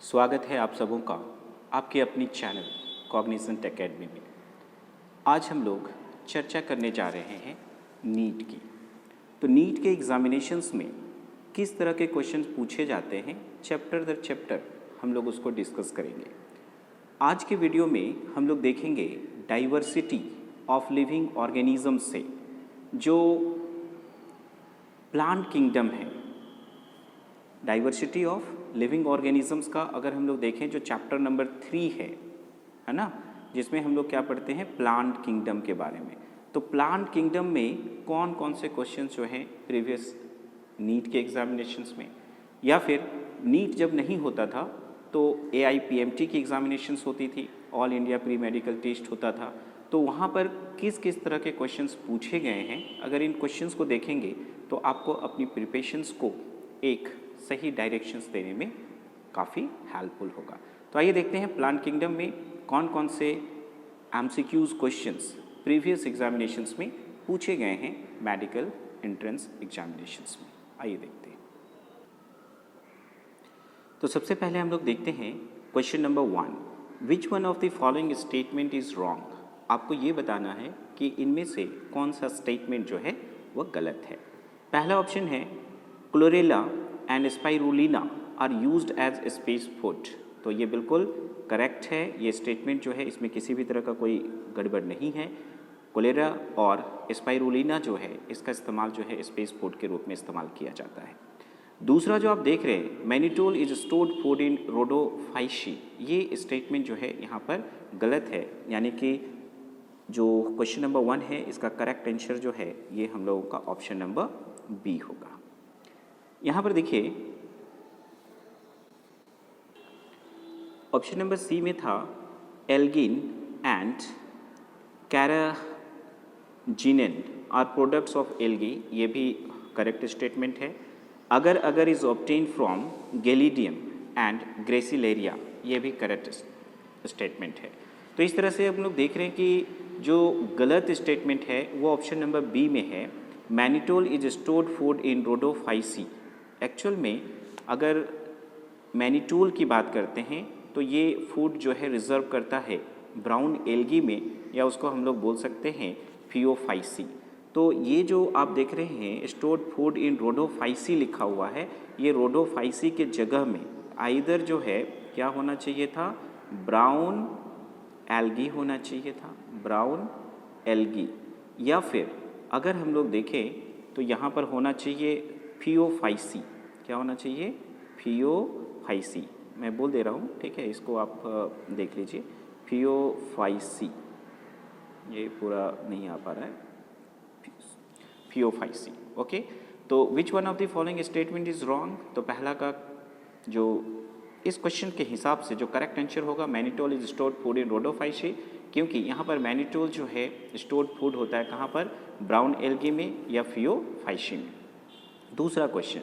स्वागत है आप सबों का आपके अपनी चैनल कॉग्निजेंट एकेडमी में। आज हम लोग चर्चा करने जा रहे हैं नीट की। तो नीट के एग्ज़ामिनेशंस में किस तरह के क्वेश्चन पूछे जाते हैं, चैप्टर दर चैप्टर हम लोग उसको डिस्कस करेंगे। आज के वीडियो में हम लोग देखेंगे डाइवर्सिटी ऑफ लिविंग ऑर्गेनिज्म से जो प्लांट किंगडम है, डाइवर्सिटी ऑफ लिविंग ऑर्गेनिजम्स का अगर हम लोग देखें जो चैप्टर नंबर 3 है ना, जिसमें हम लोग क्या पढ़ते हैं, प्लांट किंगडम के बारे में। तो प्लांट किंगडम में कौन कौन से क्वेश्चंस जो हैं प्रीवियस नीट के एग्जामिनेशंस में, या फिर नीट जब नहीं होता था तो AIPMT की एग्जामिनेशंस होती थी, All India pre medical test होता था, तो वहाँ पर किस किस तरह के क्वेश्चंस पूछे गए हैं, अगर इन क्वेश्चंस को देखेंगे तो आपको अपनी प्रिपरेशंस को एक सही डायरेक्शंस देने में काफ़ी हेल्पफुल होगा। तो आइए देखते हैं प्लांट किंगडम में कौन कौन से MCQs क्वेश्चंस प्रीवियस एग्जामिनेशंस में पूछे गए हैं मेडिकल एंट्रेंस एग्जामिनेशंस में। आइए देखते हैं। तो सबसे पहले हम लोग देखते हैं question number 1, which one of the following statement is wrong. आपको ये बताना है कि इनमें से कौन सा स्टेटमेंट जो है वह गलत है। पहला ऑप्शन है chlorella and spirulina are used as space food. तो ये बिल्कुल करेक्ट है, ये स्टेटमेंट जो है इसमें किसी भी तरह का कोई गड़बड़ नहीं है। कोलेरा और स्पाइरुलिना जो है इसका इस्तेमाल जो है स्पेस फूड के रूप में इस्तेमाल किया जाता है। दूसरा जो आप देख रहे हैं, mannitol is stored food in Rhodophyceae, ये स्टेटमेंट जो है यहाँ पर गलत है, यानी कि जो क्वेश्चन नंबर 1 है इसका करेक्ट आंसर जो है ये हम लोगों का ऑप्शन नंबर बी होगा। यहाँ पर देखिए ऑप्शन नंबर सी में था algin and carrageenan are products of algae, ये भी करेक्ट स्टेटमेंट है। Agar is obtain from Gelidium and Gracilaria, ये भी करेक्ट स्टेटमेंट है। तो इस तरह से हम लोग देख रहे हैं कि जो गलत स्टेटमेंट है वो ऑप्शन नंबर बी में है, mannitol is stored food in Rhodophyceae. Actual में अगर मैनिटोल की बात करते हैं तो ये फूड जो है रिजर्व करता है ब्राउन एल्गी में, या उसको हम लोग बोल सकते हैं फियोफाइसी। तो ये जो आप देख रहे हैं स्टोर्ड फूड इन रोडोफाइसी लिखा हुआ है, ये रोडोफाइसी के जगह में आइदर जो है क्या होना चाहिए था, ब्राउन एल्गी होना चाहिए था, ब्राउन एल्गी, या फिर अगर हम लोग देखें तो यहाँ पर होना चाहिए फियोफाइसी। क्या होना चाहिए, फियोफाइसी। मैं बोल दे रहा हूँ, ठीक है, इसको आप देख लीजिए, फियोफाइसी, ये पूरा नहीं आ पा रहा है, फियोफाइसी। ओके, तो which one of the following statement is wrong. तो पहला का जो इस क्वेश्चन के हिसाब से जो करेक्ट आंसर होगा, mannitol is stored food in Rhodophyceae, क्योंकि यहाँ पर मैनिटोल जो है स्टोर्ड फूड होता है कहाँ पर, ब्राउन एल्गी में या फियोफाइसी में। दूसरा question,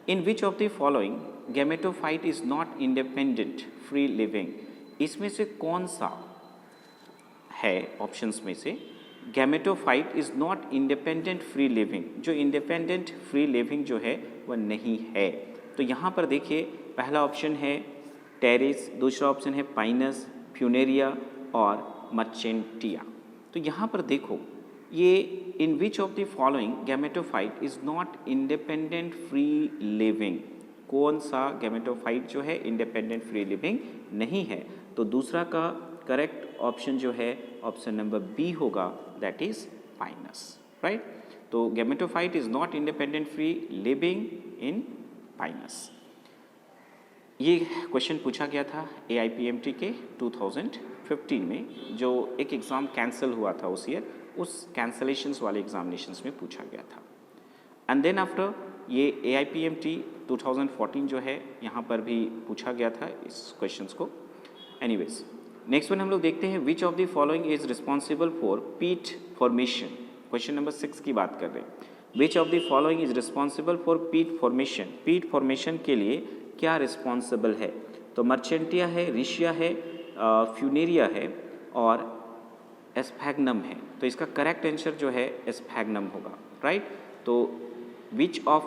in which of the following gametophyte is not independent free living. इसमें से कौन सा है ऑप्शंस में से gametophyte is not independent free living, जो इंडिपेंडेंट फ्री लिविंग जो है वह नहीं है। तो यहाँ पर देखिए पहला ऑप्शन है टेरिस, दूसरा ऑप्शन है पाइनस, फ्यूनेरिया और मर्चेंटिया। तो यहाँ पर देखो ये in which of the following gametophyte is not independent free living, कौन सा गैमेटोफाइट जो है इंडिपेंडेंट फ्री लिविंग नहीं है। तो दूसरा का करेक्ट ऑप्शन जो है ऑप्शन नंबर बी होगा, दैट इज पाइनस, राइट। तो gametophyte is not independent free living in Pinus. ये क्वेश्चन पूछा गया था AIPMT के 2015 में, जो एक एग्ज़ाम कैंसिल हुआ था उस ईयर, उस कैंसलेशंस वाले एग्जामिनेशंस में पूछा गया था। एंड देन आफ्टर ये AIPMT 2014 जो है यहाँ पर भी पूछा गया था इस क्वेश्चंस को। एनीवेज, नेक्स्ट वन हम लोग देखते हैं, विच of the following is responsible for पीट फॉर्मेशन। क्वेश्चन नंबर 6 की बात कर रहे हैं, विच of the following is responsible for पीट फॉर्मेशन। पीट फॉर्मेशन के लिए क्या रिस्पॉन्सिबल है, तो मर्चेंटिया है, रिशिया है, फ्यूनेरिया है और एस्फैग्नम है। तो इसका करेक्ट आंसर जो है एस्फैग्नम होगा, राइट। तो विच of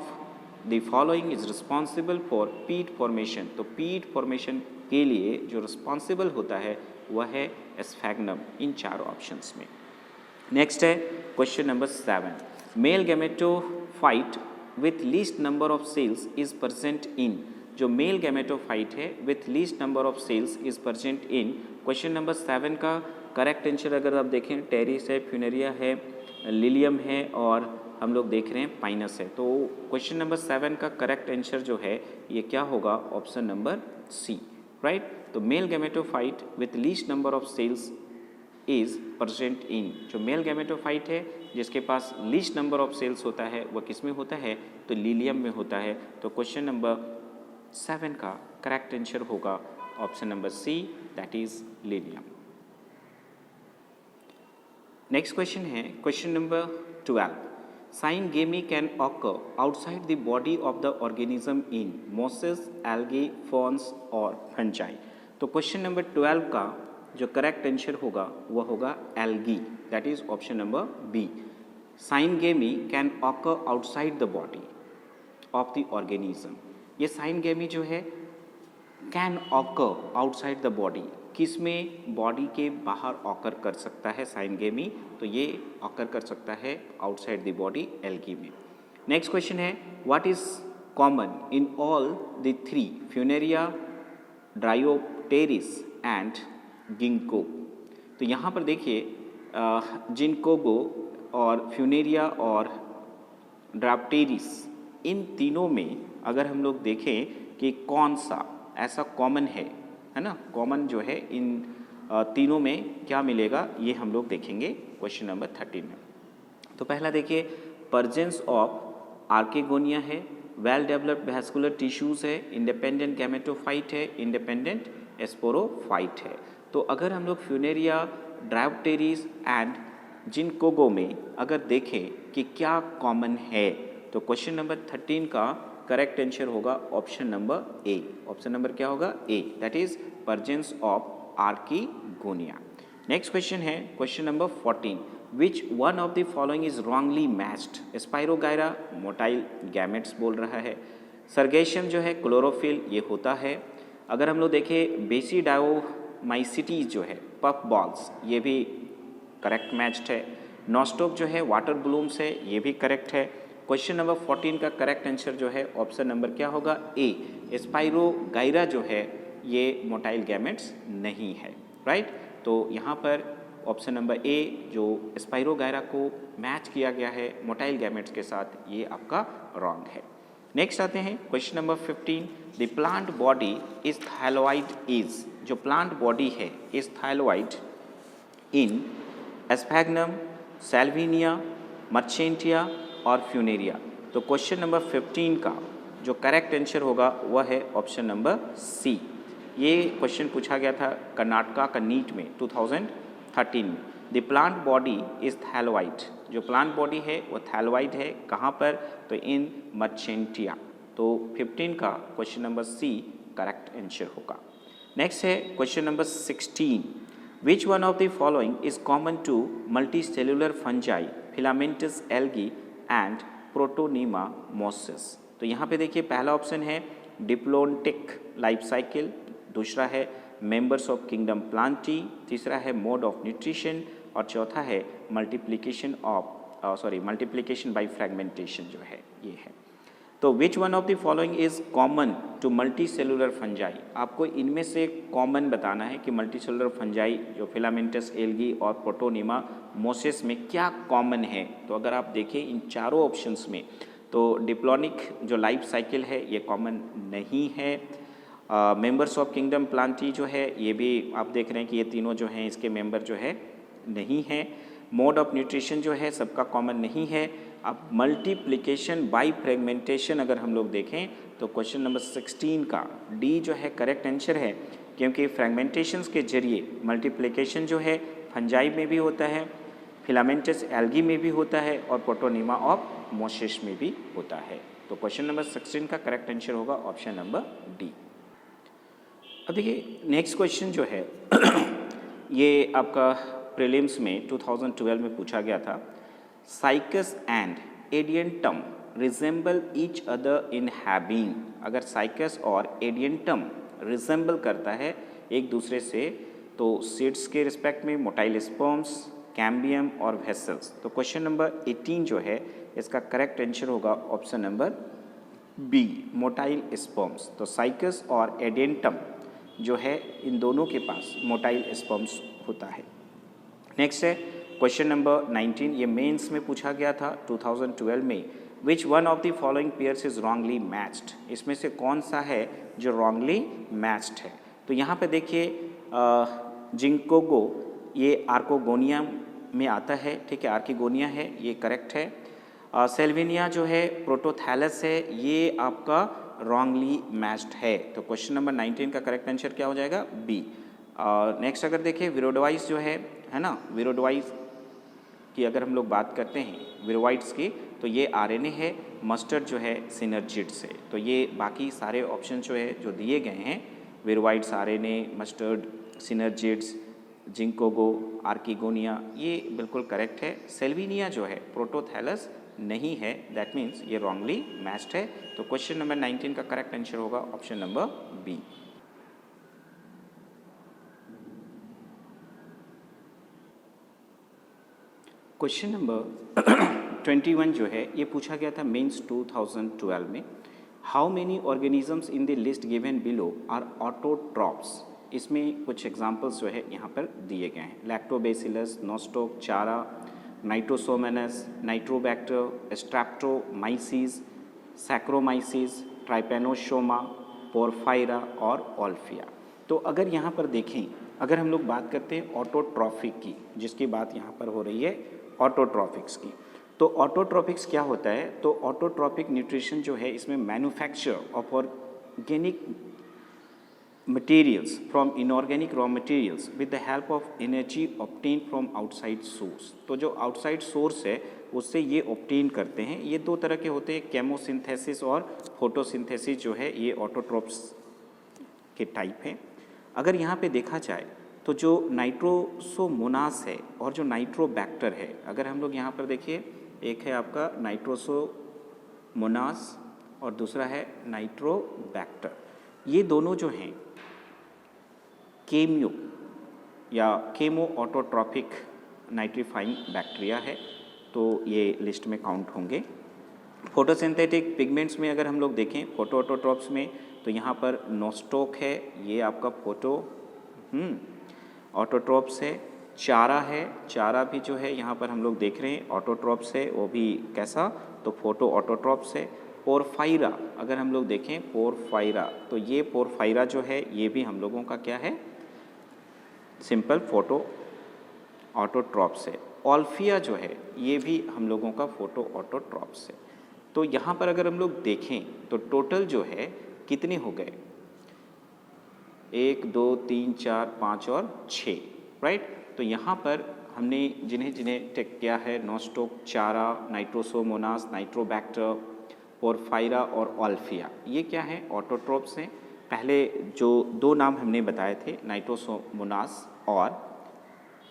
the following is responsible for पीट फॉर्मेशन। तो पीट फॉर्मेशन के लिए जो रिस्पॉन्सिबल होता है वह है स्फैग्नम इन चारों ऑप्शंस में। नेक्स्ट है question number 7, male gametophyte with least number of cells is present in. जो मेल गैमेटोफाइट है with least number of cells is present in, question number 7 का करेक्ट आंसर अगर आप देखें टेरिस है, फ्यूनेरिया है, लिलियम है और हम लोग देख रहे हैं पाइनस है। तो क्वेश्चन नंबर 7 का करेक्ट आंसर जो है ये क्या होगा, ऑप्शन नंबर सी, राइट। तो male gametophyte with least number of cells is present in. जो मेल गैमेटोफाइट है जिसके पास लीस्ट नंबर ऑफ सेल्स होता है वह किस में होता है, तो लीलियम में होता है। तो क्वेश्चन नंबर 7 का करेक्ट आंसर होगा option number C, that is lilium. Next question है question number 12, syngamy can occur outside the body of the organism in mosses, algae, ferns और फंजाई। तो क्वेश्चन नंबर 12 का जो करेक्ट आंसर होगा वह होगा algae, that is option number B. Syngamy can occur outside the body of the organism. ये syngamy जो है can occur outside the body, किस में, बॉडी के बाहर ऑकर कर सकता है साइनगेमी, तो ये ऑकर कर सकता है आउटसाइड द बॉडी एल्गी में। नेक्स्ट क्वेश्चन है what is common in all the three Funaria, Dryopteris and ginkgo. तो यहाँ पर देखिए जिनकोगो और फ्यूनेरिया और ड्रायोप्टेरिस, इन तीनों में अगर हम लोग देखें कि कौन सा ऐसा कॉमन है ना, कॉमन जो है इन तीनों में क्या मिलेगा ये हम लोग देखेंगे क्वेश्चन नंबर 13 में। तो पहला देखिए परजेंस ऑफ आर्केगोनिया है, वेल डेवलप्ड वैस्कुलर टिश्यूज है, इंडिपेंडेंट गैमेटोफाइट है, इंडिपेंडेंट स्पोरोफाइट है। तो अगर हम लोग फ्यूनेरिया, ड्रायोप्टेरिस एंड जिनकोगो में अगर देखें कि क्या कॉमन है, तो क्वेश्चन नंबर 13 का करेक्ट आंसर होगा option number A. Option number क्या होगा, A, that is presence of archegonia. Next question है question number 14, which one of the following is wrongly matched. Spirogyra motile gametes बोल रहा है, सर्गेशियम जो है क्लोरोफिल ये होता है। अगर हम लोग देखें बेसिडायोमाइसिटीज जो है पफ बॉल्स, ये भी करेक्ट मैच्ड है। नॉस्टोक जो है वाटर ब्लूम्स है, ये भी करेक्ट है। क्वेश्चन नंबर 14 का करेक्ट आंसर जो है ऑप्शन नंबर क्या होगा, ए। स्पाइरोगायरा जो है ये मोटाइल गैमेट्स नहीं है, राइट। तो यहाँ पर ऑप्शन नंबर ए जो स्पाइरोगायरा को मैच किया गया है मोटाइल गैमेट्स के साथ, ये आपका रॉन्ग है। नेक्स्ट आते हैं question number 15, the plant body is thalloid is. जो प्लांट बॉडी है is thalloid in sphagnum, salvinia, marchantia और फ्यूनेरिया। तो क्वेश्चन नंबर 15 का जो करेक्ट आंसर होगा वह है ऑप्शन नंबर सी। ये क्वेश्चन पूछा गया था कर्नाटका का नीट में 2013 में। The plant body is thalloid. जो प्लांट बॉडी है वो थैलोइड है, कहाँ पर, तो इन मर्चेंटिया। तो 15 का question number C correct answer होगा। नेक्स्ट है question number 16, which one of the following is common to multicellular fungi, filamentous algae and protonema mosses. तो यहाँ पे देखिए पहला ऑप्शन है डिप्लोंटिक लाइफ साइकिल, दूसरा है मेंबर्स ऑफ किंगडम प्लांटी, तीसरा है मोड ऑफ न्यूट्रिशन और चौथा है मल्टीप्लिकेशन बाय फ्रेगमेंटेशन जो है ये है। तो which one of the following is common to multi cellular fungi. आपको इनमें से कॉमन बताना है कि मल्टी सेलुलर फंजाई जो फिलामेंटस एल्गी और प्रोटोनीमा मोसेस में क्या कॉमन है। तो अगर आप देखें इन चारों ऑप्शंस में तो डिप्लोनिक जो लाइफ साइकिल है ये कॉमन नहीं है। मेंबर्स ऑफ किंगडम प्लांटी जो है ये भी आप देख रहे हैं कि ये तीनों जो हैं इसके मेंबर जो है नहीं है। मोड ऑफ न्यूट्रिशन जो है सबका कॉमन नहीं है। अब मल्टीप्लिकेशन बाय फ्रेगमेंटेशन अगर हम लोग देखें तो क्वेश्चन नंबर 16 का डी जो है करेक्ट आंसर है, क्योंकि फ्रेगमेंटेशंस के जरिए मल्टीप्लिकेशन जो है फंजाई में भी होता है, फिलामेंटस एल्गी में भी होता है और प्रोटोनीमा ऑफ मोसेस में भी होता है। तो क्वेश्चन नंबर 16 का करेक्ट आंसर होगा ऑप्शन नंबर डी। अब देखिए नेक्स्ट क्वेश्चन जो है ये आपका प्रीलिम्स में 2012 में पूछा गया था। Cycas and Adiantum resemble each other in having, अगर साइकस और एडियंटम रिजेंबल करता है एक दूसरे से, तो सीड्स के रिस्पेक्ट में मोटाइल स्पर्म्स, कैम्बियम और वेसल्स। तो क्वेश्चन नंबर 18 जो है इसका करेक्ट आंसर होगा option number B, motile sperms. तो साइकस और एडेंटम जो है इन दोनों के पास मोटाइल स्पर्म्स होता है। नेक्स्ट है क्वेश्चन नंबर 19, ये मेंस में पूछा गया था 2012 में। विच one of the following pairs is wrongly matched, इसमें से कौन सा है जो रॉन्गली मैच्ड है। तो यहाँ पे देखिए जिंकोगो ये आर्कोगोनिया में आता है, ठीक है, आर्किगोनिया है, ये करेक्ट है। सेल्विनिया जो है प्रोटोथैलस है, ये आपका रॉन्गली मैच्ड है। तो क्वेश्चन नंबर 19 का करेक्ट आंसर क्या हो जाएगा, बी। नेक्स्ट अगर देखिए विरोडवाइस जो है ना, विरोडवाइस की अगर हम लोग बात करते हैं विरोवाइट्स की, तो ये आरएनए है, मस्टर्ड जो है सिनर्जिड्स है। तो ये बाकी सारे ऑप्शन जो है जो दिए गए हैं, विरोवाइट्स, आरएनए, मस्टर्ड, सिनर्जिड्स, जिंकोगो, आर्किगोनिया, ये बिल्कुल करेक्ट है। सेल्विनिया जो है प्रोटोथैलस नहीं है, दैट मीन्स ये रॉन्गली मैच्ड है। तो क्वेश्चन नंबर 19 का करेक्ट आंसर होगा option number B. Question number 21 जो है ये पूछा गया था मेंस 2012 में। How many organisms in the list given below are autotrophs, इसमें कुछ एग्जांपल्स जो है यहाँ पर दिए गए हैं। Lactobacillus, nostoc, chara, nitrosomonas, nitrobacter, streptomyces, saccharomyces, trypanosoma, porphyra और ऑल्फिया। तो अगर यहाँ पर देखें, अगर हम लोग बात करते हैं ऑटोट्रॉफिक की, जिसकी बात यहाँ पर हो रही है ऑटोट्रॉफिक्स की, तो ऑटोट्रॉफिक्स क्या होता है, तो ऑटोट्रॉफिक न्यूट्रिशन जो है इसमें manufacture of organic materials from inorganic raw materials with the help of energy obtained from outside source। तो जो आउटसाइड सोर्स है उससे ये ऑब्टेन करते हैं। ये दो तरह के होते हैं, केमोसिंथेसिस और फोटोसिंथेसिस जो है ये ऑटोट्रॉप्स के टाइप हैं। अगर यहाँ पे देखा जाए तो जो नाइट्रोसोमोनास है और जो नाइट्रोबैक्टर है, अगर हम लोग यहाँ पर देखिए, एक है आपका नाइट्रोसोमोनास और दूसरा है नाइट्रोबैक्टर, ये दोनों जो हैं केमियो या केमो ऑटोट्रॉपिक नाइट्रीफाइंग बैक्टीरिया है, तो ये लिस्ट में काउंट होंगे। फोटोसिंथेटिक पिगमेंट्स में अगर हम लोग देखें फोटो ऑटोट्रॉप्स में, तो यहाँ पर नोस्टोक है, ये आपका फोटो ऑटोट्रॉप्स है। चारा है, चारा भी जो है यहाँ पर हम लोग देख रहे हैं ऑटोट्रॉप्स है, वो भी कैसा, तो फोटो ऑटोट्रॉप्स है। पोरफायरा अगर हम लोग देखें, पोरफायरा, तो ये पोरफायरा जो है ये भी हम लोगों का क्या है, सिंपल फोटो ऑटोट्रॉप्स है। ऑल्फिया जो है ये भी हम लोगों का फोटो ऑटोट्रॉप्स है। तो यहाँ पर अगर हम लोग देखें तो टोटल जो है कितने हो गए, 1 2 3 4 5 और 6, राइट। तो यहाँ पर हमने जिन्हें जिन्हें टेक किया है, नोस्टोक, चारा, नाइट्रोसोमोनास, नाइट्रोबैक्टर, पोरफायरा और ऑल्फिया, ये क्या है, ऑटोट्रॉप्स हैं। पहले जो दो नाम हमने बताए थे, नाइट्रोसोमोनास और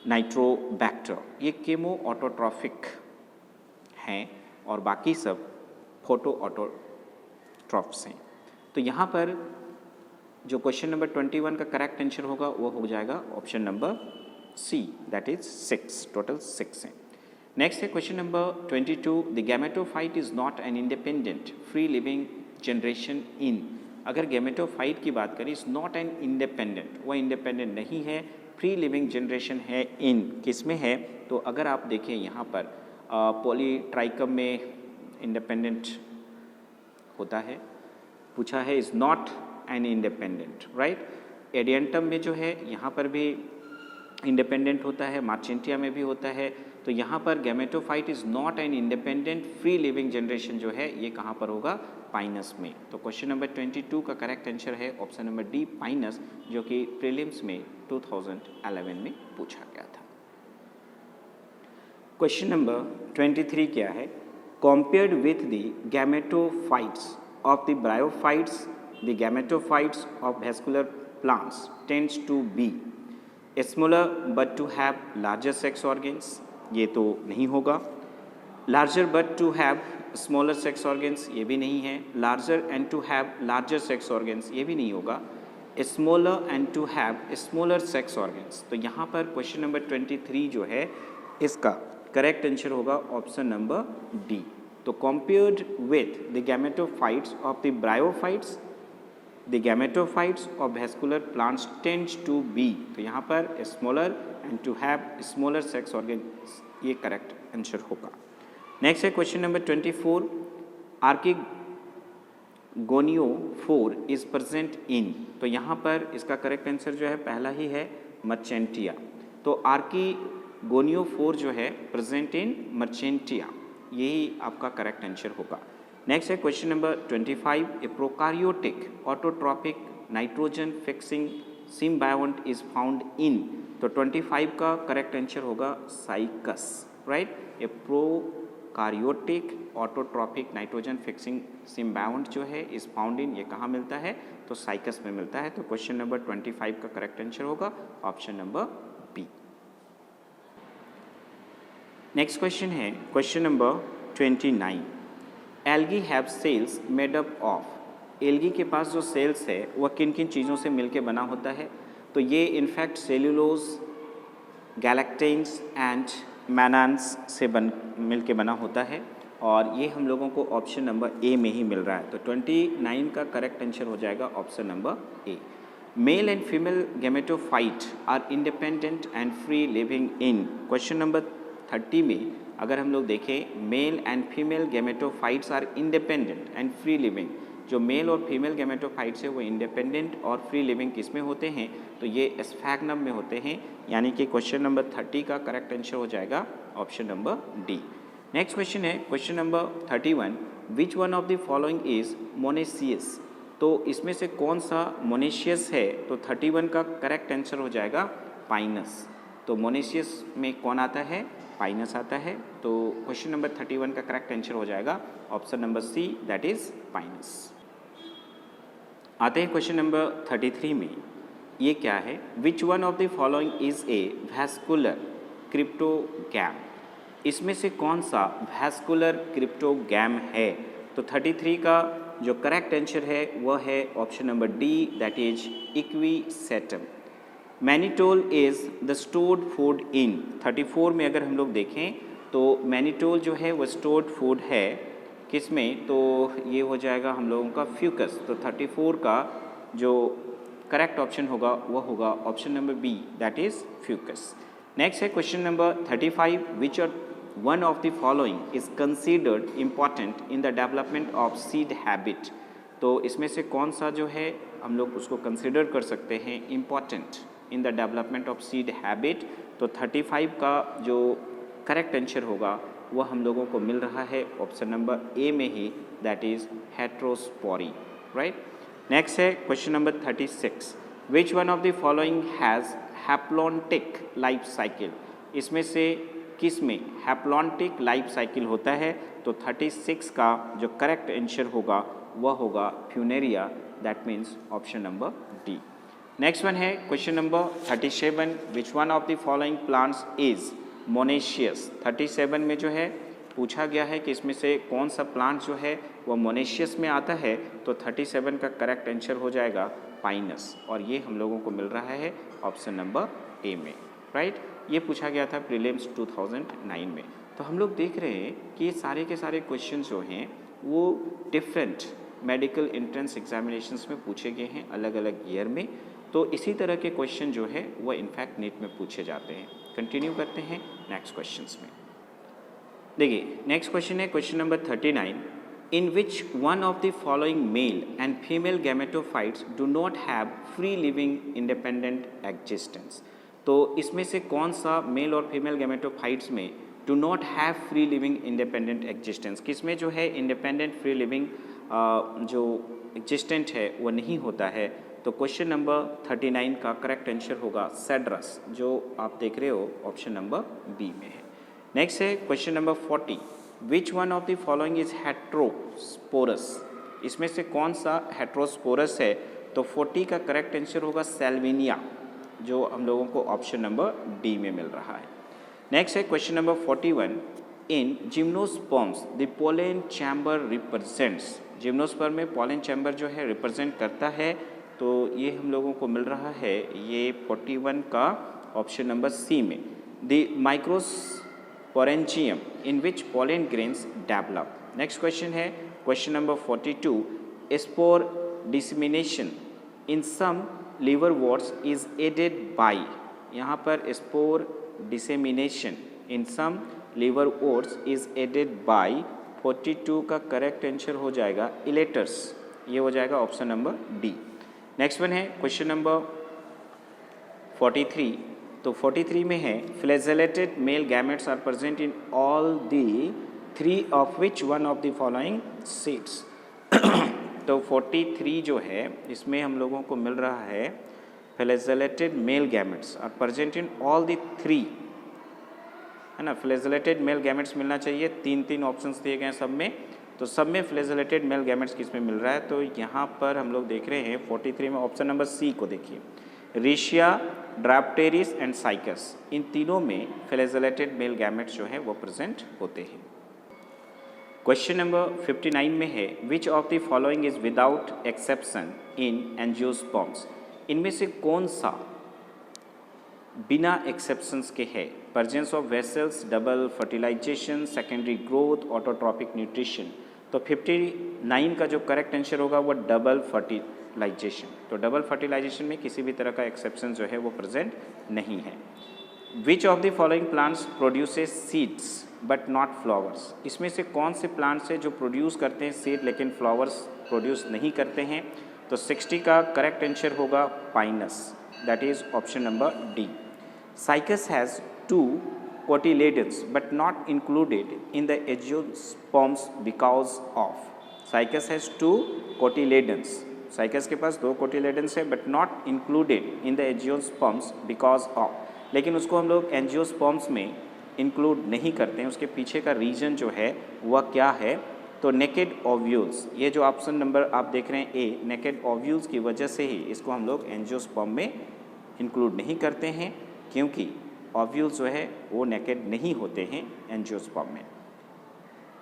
नाइट्रोबैक्टर, ये केमो ऑटोट्रॉफिक हैं और बाकी सब फोटो ऑटोट्रॉप्स हैं। तो यहाँ पर जो क्वेश्चन नंबर 21 का करेक्ट आंसर होगा वो हो जाएगा option number C, that is 6, total 6 हैं। नेक्स्ट है question number 22, the gametophyte is not an independent free living generation in. अगर गैमेटोफाइट की बात करें, इज नॉट एन इंडिपेंडेंट, वह इंडिपेंडेंट नहीं है, फ्री लिविंग जनरेशन है इन, किस में है, तो अगर आप देखें यहाँ पर पॉलीट्राइकम में इंडिपेंडेंट होता है, पूछा है is not an independent, right. Adiantum में जो है यहाँ पर भी इंडिपेंडेंट होता है, मार्चेंटिया में भी होता है। तो यहाँ पर gametophyte is not an independent free living generation जो है ये कहाँ पर होगा, पाइनस में। तो क्वेश्चन नंबर 22 का करेक्ट आंसर है ऑप्शन नंबर डी, पाइनस, जो कि प्रीलिम्स में 2011 में पूछा गया था। क्वेश्चन नंबर 23 क्या है, compared with the gametophytes of the bryophytes, the gametophytes of vascular plants tends to be smaller but to have larger sex organs, ये तो नहीं होगा। Larger but to have smaller sex organs, ये भी नहीं है। Larger and to have larger sex organs, ये भी नहीं होगा। Smaller and to have smaller sex organs, तो यहाँ पर क्वेश्चन नंबर 23 जो है इसका करेक्ट आंसर होगा ऑप्शन नंबर डी। तो compared with the gametophytes of the bryophytes, the gametophytes of vascular plants tends to be, तो यहाँ पर smaller and to have smaller sex organs, ये करेक्ट आंसर होगा। नेक्स्ट है question number 24, archegoniophore is present in, तो यहाँ पर इसका करेक्ट आंसर जो है पहला ही है मर्चेंटिया। तो आर्किगोनियोफोर जो है प्रेजेंट इन मर्चेंटिया, यही आपका करेक्ट आंसर होगा। नेक्स्ट है question number 25, a prokaryotic autotrophic nitrogen fixing symbiont is found in, तो 25 का करेक्ट आंसर होगा cycas, right. A prokaryotic autotrophic nitrogen fixing symbiont जो है इज फाउंड इन, ये कहाँ मिलता है, तो साइकस में मिलता है। तो क्वेश्चन नंबर 25 का करेक्ट आंसर होगा option number B. Next question है question number 29, algae have cells made up of, algae के पास जो सेल्स है वह किन किन चीज़ों से मिलके बना होता है, तो ये इनफैक्ट सेल्यूलोज, गैलेक्टेन्स एंड मैनान्स से मिलके बना होता है, और ये हम लोगों को ऑप्शन नंबर ए में ही मिल रहा है। तो 29 का करेक्ट आंसर हो जाएगा option number A. Male and female gametophyte are independent and free living in, question number 30 में अगर हम लोग देखें, male and female gametophytes are independent and free living, जो मेल और फीमेल गैमेटोफाइट्स है वो इंडिपेंडेंट और फ्री लिविंग किस में होते हैं, तो ये स्फैग्नम में होते हैं, यानी कि क्वेश्चन नंबर 30 का करेक्ट आंसर हो जाएगा option number D. Next question है question number 31, which one of the following is monoecious, तो इसमें से कौन सा मोनेशियस है, तो 31 का करेक्ट आंसर हो जाएगा पाइनस। तो मोनेशियस में कौन आता है, पाइनस आता है। तो क्वेश्चन नंबर 31 का करेक्ट आंसर हो जाएगा option number C, that is Pinus. आते हैं क्वेश्चन नंबर 33 में, ये क्या है, which one of the following is a vascular cryptogam, इसमें से कौन सा वैस्कुलर क्रिप्टोगैम है, तो 33 का जो करेक्ट आंसर है वह है option number D, that is Equisetum. Mannitol is the stored food इन, 34 में अगर हम लोग देखें तो मैनिटोल जो है वो स्टोर्ड फूड है किस में, तो ये हो जाएगा हम लोगों का फ्यूकस। तो 34 का जो करेक्ट ऑप्शन होगा वह होगा option number B, that is fucus. Next है question number 35, which are one of the following is considered important in the development of seed habit, तो इसमें से कौन सा जो है हम लोग उसको कंसिडर कर सकते हैं important in the development of seed habit, तो 35 का जो करेक्ट आंसर होगा वह हम लोगों को मिल रहा है ऑप्शन नंबर ए में ही, that is heterospory, right. Next है question number 36, which one of the following has haplontic life cycle, इसमें से किस में हैप्लॉन्टिक लाइफ साइकिल होता है, तो 36 का जो करेक्ट आंसर होगा वह होगा funaria, that means option number D. Next one है question number 37, which one of the following plants is monoecious, 37 में जो है पूछा गया है कि इसमें से कौन सा प्लांट जो है वह मोनेशियस में आता है, तो 37 का करेक्ट आंसर हो जाएगा पाइनस, और ये हम लोगों को मिल रहा है ऑप्शन नंबर ए में, राइट। ये पूछा गया था प्रीलिम्स 2009 में। तो हम लोग देख रहे हैं कि ये सारे के सारे क्वेश्चन जो हैं वो डिफरेंट मेडिकल एंट्रेंस एग्जामिनेशंस में पूछे गए हैं अलग अलग ईयर में, तो इसी तरह के क्वेश्चन जो है वो इनफैक्ट नीट में पूछे जाते हैं। कंटिन्यू करते हैं नेक्स्ट क्वेश्चंस में। देखिए नेक्स्ट क्वेश्चन है question number 39, in which one of the following mail and female gametophytes do not have free living independent existence, तो इसमें से कौन सा मेल और फीमेल गैमेटोफाइट्स में do not have free living independent existence, किसमें जो है इंडिपेंडेंट फ्री लिविंग जो एग्जिस्टेंट है वो नहीं होता है, तो क्वेश्चन नंबर 39 का करेक्ट आंसर होगा सेड्रस, जो आप देख रहे हो ऑप्शन नंबर बी में है। नेक्स्ट है question number 40, which one of the following is heterosporous, इसमें से कौन सा हेट्रोस्पोरस है, तो 40 का करेक्ट आंसर होगा सेल्विनिया, जो हम लोगों को ऑप्शन नंबर डी में मिल रहा है। नेक्स्ट है question number 41, in gymnosperms the pollen chamber represents, gymnosperm में पोलन चैम्बर जो है रिप्रेजेंट करता है, तो ये हम लोगों को मिल रहा है ये 41 का ऑप्शन नंबर सी में, the microsporangium in which pollen grains develop. Next question है question number 42, spore dissemination in some liverworts is aided by, यहाँ पर spore dissemination in some liverworts is aided by 42 का करेक्ट आंसर हो जाएगा इलेटर्स, ये हो जाएगा option number D. Next one है क्वेश्चन नंबर 43, तो 43 में है flagellated male gametes are present in all the three of which one of the following seeds. तो 43 जो है इसमें हम लोगों को मिल रहा है flagellated male gametes are present in all the three, है ना, फ्लैजेलेटेड मेल गैमेट्स मिलना चाहिए, तीन तीन ऑप्शंस दिए गए हैं सब में, तो सब में फ्लैजेलेटेड मेल गैमेट्स किसमें मिल रहा है, तो यहाँ पर हम लोग देख रहे हैं 43 में ऑप्शन नंबर सी को देखिए, रेशिया, ड्राप्टेरिस एंड साइकस, इन तीनों में फ्लैजेलेटेड मेल गैमेट्स जो है वो प्रेजेंट होते हैं। क्वेश्चन नंबर 59 में है which of the following is without exception in angiosperms, इनमें से कौन सा बिना एक्सेप्शंस के है, presence of vessels, double fertilisation, secondary growth, autotrophic nutrition. तो 59 का जो करेक्ट आंसर होगा वो डबल फर्टिलाइजेशन, तो डबल फर्टिलाइजेशन में किसी भी तरह का एक्सेप्शन जो है वो प्रेजेंट नहीं है। Which of the following plants produces seeds but not flowers, इसमें से कौन से प्लांट्स है जो प्रोड्यूस करते हैं सीड लेकिन फ्लावर्स प्रोड्यूस नहीं करते हैं, तो 60 का करेक्ट आंसर होगा Pinus, that is option number D. Cycas has 2 cotyledons but not included in the angiosperms because of, cycas has 2 cotyledons, cycas के पास 2 कोटिलेडन्स है but not included in the angiosperms because of, लेकिन उसको हम लोग angiosperms में include नहीं करते हैं, उसके पीछे का रीज़न जो है वह क्या है, तो नेकेड ओव्यूल्स, ये जो ऑप्शन नंबर आप देख रहे हैं ए, नेकेड ओव्यूल्स की वजह से ही इसको हम लोग एंजियोस्पर्म में इंक्लूड नहीं करते हैं, क्योंकि ओव्यूल्स जो है वो नेकेड नहीं होते हैं एंजियोस्पर्म में।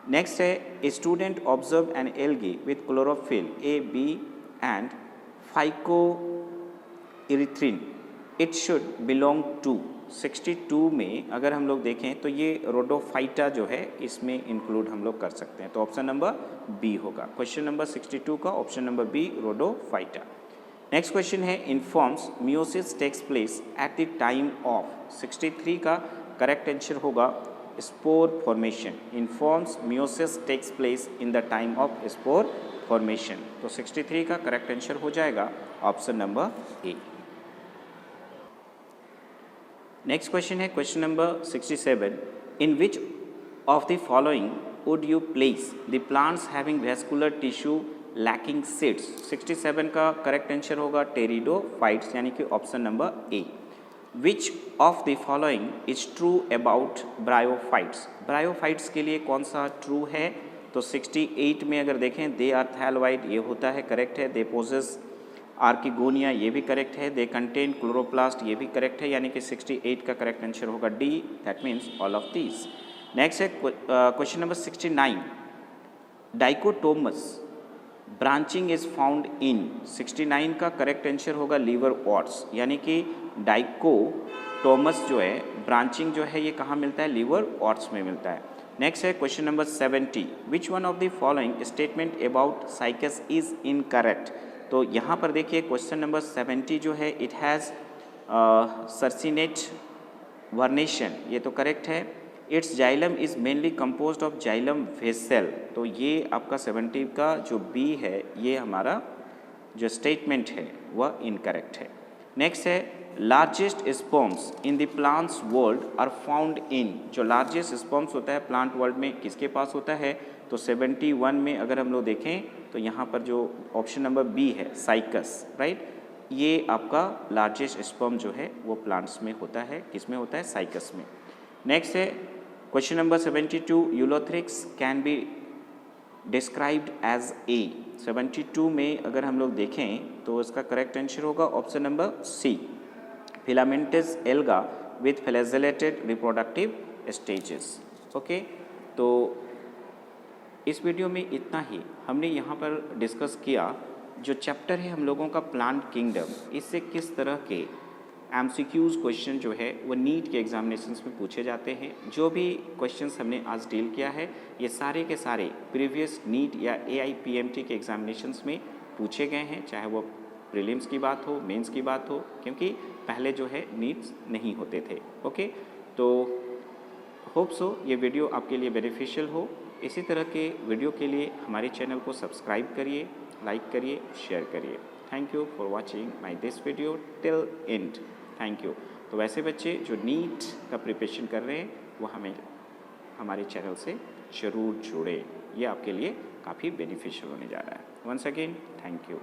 नेक्स्ट है a student observe an algae with chlorophyll A, B and phycoerythrin, it should belong to, 62 में अगर हम लोग देखें तो ये रोडोफाइटा जो है इसमें इंक्लूड हम लोग कर सकते हैं, तो ऑप्शन नंबर बी होगा। क्वेश्चन नंबर 62 का option number B rhodophyta. Next question है in ferns meiosis takes place at the time of, 63 का करेक्ट आंसर होगा spore formation, in ferns meiosis takes place in the time of spore formation, तो 63 का correct answer हो जाएगा option number A. Next question है question number 67, in which of the following would you place the plants having vascular tissue lacking seeds, 67 का correct answer होगा pteridophytes, यानी कि option number A. Which of the following is true about bryophytes, bryophytes के लिए कौन सा true है, तो 68 में अगर देखें दे आर थैलोइड, ये होता है करेक्ट है, दे पोजेस आर्किगोनिया, ये भी करेक्ट है, दे कंटेन क्लोरोप्लास्ट, ये भी करेक्ट है, यानी कि 68 का करेक्ट आंसर होगा D, that means all of these. Next है question number 69, dichotomous branching is found in, 69 का करेक्ट आंसर होगा लिवरवॉर्ट्स, यानी कि डाइकोटोमस जो है ब्रांचिंग जो है ये कहाँ मिलता है, लिवरवॉर्ट्स में मिलता है। नेक्स्ट है question number 70, which one of the following statement about cycas is incorrect, तो यहाँ पर देखिए क्वेश्चन नंबर 70 जो है इट हैज़ सर्सिनेट वर्नेशन, ये तो करेक्ट है, it's xylem is mainly composed of xylem vessel, तो ये आपका 70 का जो बी है ये हमारा जो स्टेटमेंट है वह इनकरेक्ट है। नेक्स्ट है largest sperms in the plants world are found in, जो लार्जेस्ट स्पर्म्स होता है प्लांट वर्ल्ड में किसके पास होता है, तो 71 में अगर हम लोग देखें तो यहाँ पर जो ऑप्शन नंबर बी है साइकस, राइट, ये आपका लार्जेस्ट स्पर्म जो है वो प्लांट्स में होता है, किस में होता है, साइकस में। नेक्स्ट है question number 72, Ulothrix can be described as a, 72 में अगर हम लोग देखें तो इसका करेक्ट आंसर होगा option number C, filamentous alga with flagellated reproductive stages. Okay, तो इस वीडियो में इतना ही। हमने यहाँ पर डिस्कस किया जो चैप्टर है हम लोगों का प्लांट किंगडम, इससे किस तरह के एमसीक्यूज़ क्वेश्चन जो है वो नीट के एग्जामिनेशंस में पूछे जाते हैं। जो भी क्वेश्चंस हमने आज डील किया है ये सारे के सारे प्रीवियस नीट या AIPMT के एग्जामिनेशंस में पूछे गए हैं, चाहे वो प्रीलिम्स की बात हो, मेंस की बात हो, क्योंकि पहले जो है नीट्स नहीं होते थे। ओके, तो होप सो ये वीडियो आपके लिए बेनिफिशियल हो। इसी तरह के वीडियो के लिए हमारे चैनल को सब्सक्राइब करिए, लाइक करिए, शेयर करिए। Thank you for watching my this video till and. Thank you. तो वैसे बच्चे जो नीट का प्रिपरेशन कर रहे हैं वो हमें हमारे चैनल से ज़रूर जुड़े, ये आपके लिए काफ़ी बेनिफिशियल होने जा रहा है। Once again thank you.